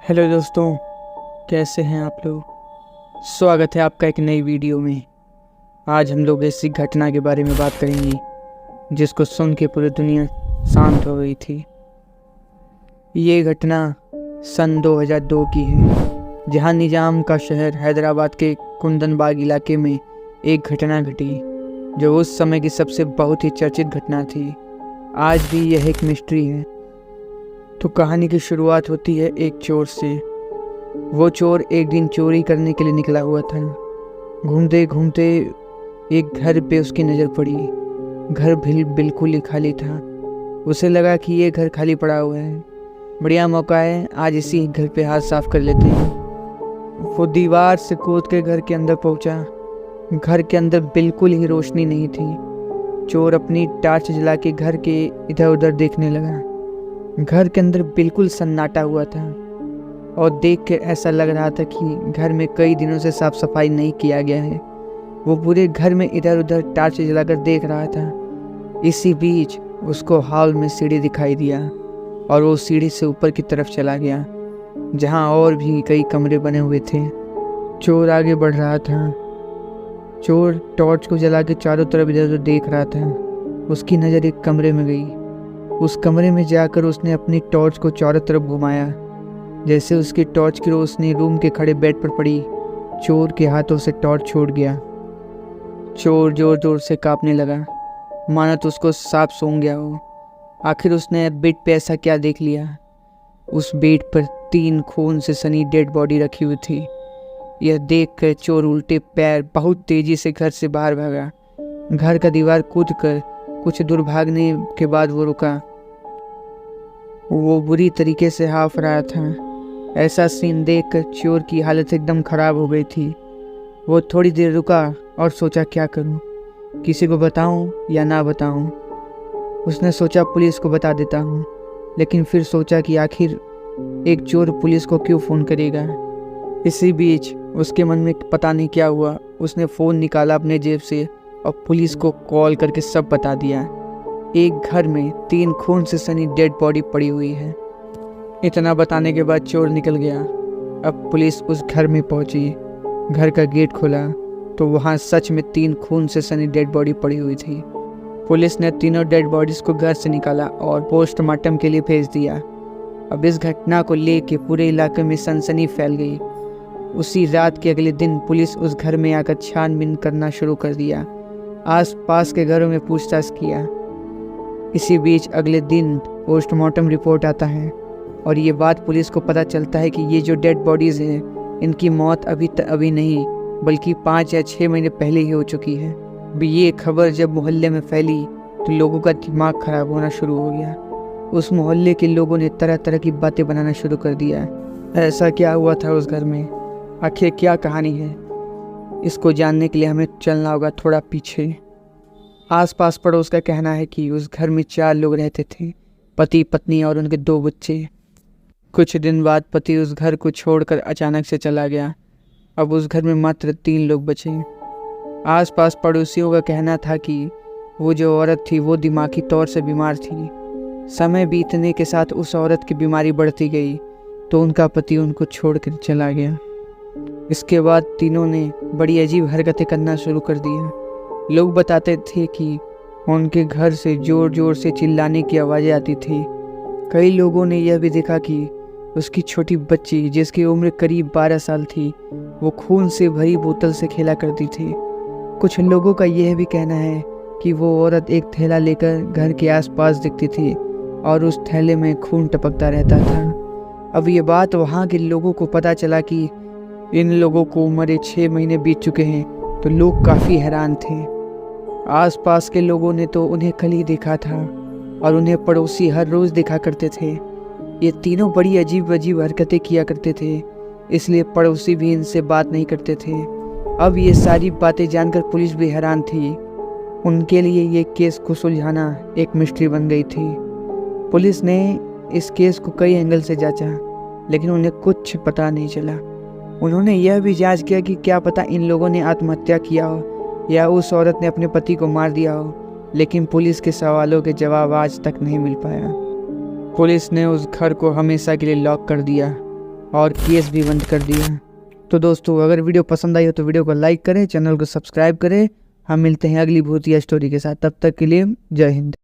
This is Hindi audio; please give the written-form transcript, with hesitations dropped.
हेलो दोस्तों, कैसे हैं आप लोग। स्वागत है आपका एक नई वीडियो में। आज हम लोग ऐसी घटना के बारे में बात करेंगे जिसको सुन के पूरी दुनिया शांत हो गई थी। ये घटना सन 2002 की है, जहां निजाम का शहर हैदराबाद के कुंदनबाग इलाके में एक घटना घटी जो उस समय की सबसे बहुत ही चर्चित घटना थी। आज भी यह एक मिस्ट्री है। तो कहानी की शुरुआत होती है एक चोर से। वो चोर एक दिन चोरी करने के लिए निकला हुआ था। घूमते घूमते एक घर पे उसकी नज़र पड़ी। घर बिल्कुल ही खाली था। उसे लगा कि ये घर खाली पड़ा हुआ है, बढ़िया मौका है, आज इसी घर पे हाथ साफ कर लेते हैं। वो दीवार से कूद के घर के अंदर पहुंचा। घर के अंदर बिल्कुल ही रोशनी नहीं थी। चोर अपनी टार्च जला के घर के इधर उधर देखने लगा। घर के अंदर बिल्कुल सन्नाटा हुआ था और देख के ऐसा लग रहा था कि घर में कई दिनों से साफ सफाई नहीं किया गया है। वो पूरे घर में इधर उधर टार्च जलाकर देख रहा था। इसी बीच उसको हॉल में सीढ़ी दिखाई दिया और वो सीढ़ी से ऊपर की तरफ चला गया, जहां और भी कई कमरे बने हुए थे। चोर आगे बढ़ रहा था। चोर टॉर्च को जला के चारों तरफ इधर उधर देख रहा था। उसकी नज़र एक कमरे में गई। उस कमरे में जाकर उसने अपनी टॉर्च को चारों तरफ घुमाया। जैसे उसकी टॉर्च की रोशनी रूम के खड़े बेड पर पड़ी, चोर के हाथों से टॉर्च छूट गया। चोर जोर जोर से कांपने लगा, मानो तो उसको सांप सूंघ गया हो। आखिर उसने बेड पे ऐसा क्या देख लिया। उस बेड पर 3 खून से सनी डेड बॉडी रखी हुई थी। यह देखकर चोर उल्टे पैर बहुत तेजी से घर से बाहर भागा। घर का दीवार कूद कर कुछ दूर भागने के बाद वो रुका। वो बुरी तरीके से हाफ रहा था। ऐसा सीन देखकर चोर की हालत एकदम खराब हो गई थी। वो थोड़ी देर रुका और सोचा क्या करूं, किसी को बताऊं या ना बताऊं। उसने सोचा पुलिस को बता देता हूं, लेकिन फिर सोचा कि आखिर एक चोर पुलिस को क्यों फ़ोन करेगा। इसी बीच उसके मन में पता नहीं क्या हुआ, उसने फ़ोन निकाला अपने जेब से और पुलिस को कॉल करके सब बता दिया। एक घर में 3 खून से सनी डेड बॉडी पड़ी हुई है। इतना बताने के बाद चोर निकल गया। अब पुलिस उस घर में पहुंची। घर का गेट खोला तो वहां सच में 3 खून से सनी डेड बॉडी पड़ी हुई थी। पुलिस ने तीनों डेड बॉडीज को घर से निकाला और पोस्टमार्टम के लिए भेज दिया। अब इस घटना को लेकर पूरे इलाके में सनसनी फैल गई। उसी रात के अगले दिन पुलिस उस घर में आकर छानबीन करना शुरू कर दिया। आसपास के घरों में पूछताछ किया। इसी बीच अगले दिन पोस्टमार्टम रिपोर्ट आता है और ये बात पुलिस को पता चलता है कि ये जो डेड बॉडीज़ हैं, इनकी मौत अभी नहीं बल्कि 5 या 6 महीने पहले ही हो चुकी है। भी ये खबर जब मोहल्ले में फैली तो लोगों का दिमाग खराब होना शुरू हो गया। उस मोहल्ले के लोगों ने तरह तरह की बातें बनाना शुरू कर दिया। ऐसा क्या हुआ था उस घर में, आखिर क्या कहानी है, इसको जानने के लिए हमें चलना होगा थोड़ा पीछे। आसपास पड़ोस का कहना है कि उस घर में 4 लोग रहते थे, पति पत्नी और उनके 2 बच्चे। कुछ दिन बाद पति उस घर को छोड़कर अचानक से चला गया। अब उस घर में मात्र 3 लोग बचे। आसपास पड़ोसियों का कहना था कि वो जो औरत थी वो दिमागी तौर से बीमार थी। समय बीतने के साथ उस औरत की बीमारी बढ़ती गई तो उनका पति उनको छोड़कर चला गया। इसके बाद तीनों ने बड़ी अजीब हरकतें करना शुरू कर दिया। लोग बताते थे कि उनके घर से जोर जोर से चिल्लाने की आवाज़ें आती थी। कई लोगों ने यह भी देखा कि उसकी छोटी बच्ची, जिसकी उम्र करीब 12 साल थी, वो खून से भरी बोतल से खेला करती थी। कुछ लोगों का यह भी कहना है कि वो औरत एक थैला लेकर घर के आसपास दिखती थी और उस थैले में खून टपकता रहता था। अब ये बात वहाँ के लोगों को पता चला कि इन लोगों को मरे 6 महीने बीत चुके हैं, तो लोग काफ़ी हैरान थे। आसपास के लोगों ने तो उन्हें कल ही देखा था और उन्हें पड़ोसी हर रोज़ देखा करते थे। ये तीनों बड़ी अजीब अजीब हरकतें किया करते थे, इसलिए पड़ोसी भी इनसे बात नहीं करते थे। अब ये सारी बातें जानकर पुलिस भी हैरान थी। उनके लिए ये केस को सुलझाना एक मिस्ट्री बन गई थी। पुलिस ने इस केस को कई एंगल से जांचा, लेकिन उन्हें कुछ पता नहीं चला। उन्होंने यह भी जांच किया कि क्या पता इन लोगों ने आत्महत्या किया हो या उस औरत ने अपने पति को मार दिया हो, लेकिन पुलिस के सवालों के जवाब आज तक नहीं मिल पाया। पुलिस ने उस घर को हमेशा के लिए लॉक कर दिया और केस भी बंद कर दिया। तो दोस्तों अगर वीडियो पसंद आई हो तो वीडियो को लाइक करें, चैनल को सब्सक्राइब करें। हम मिलते हैं अगली भूतिया स्टोरी के साथ, तब तक के लिए जय हिंद।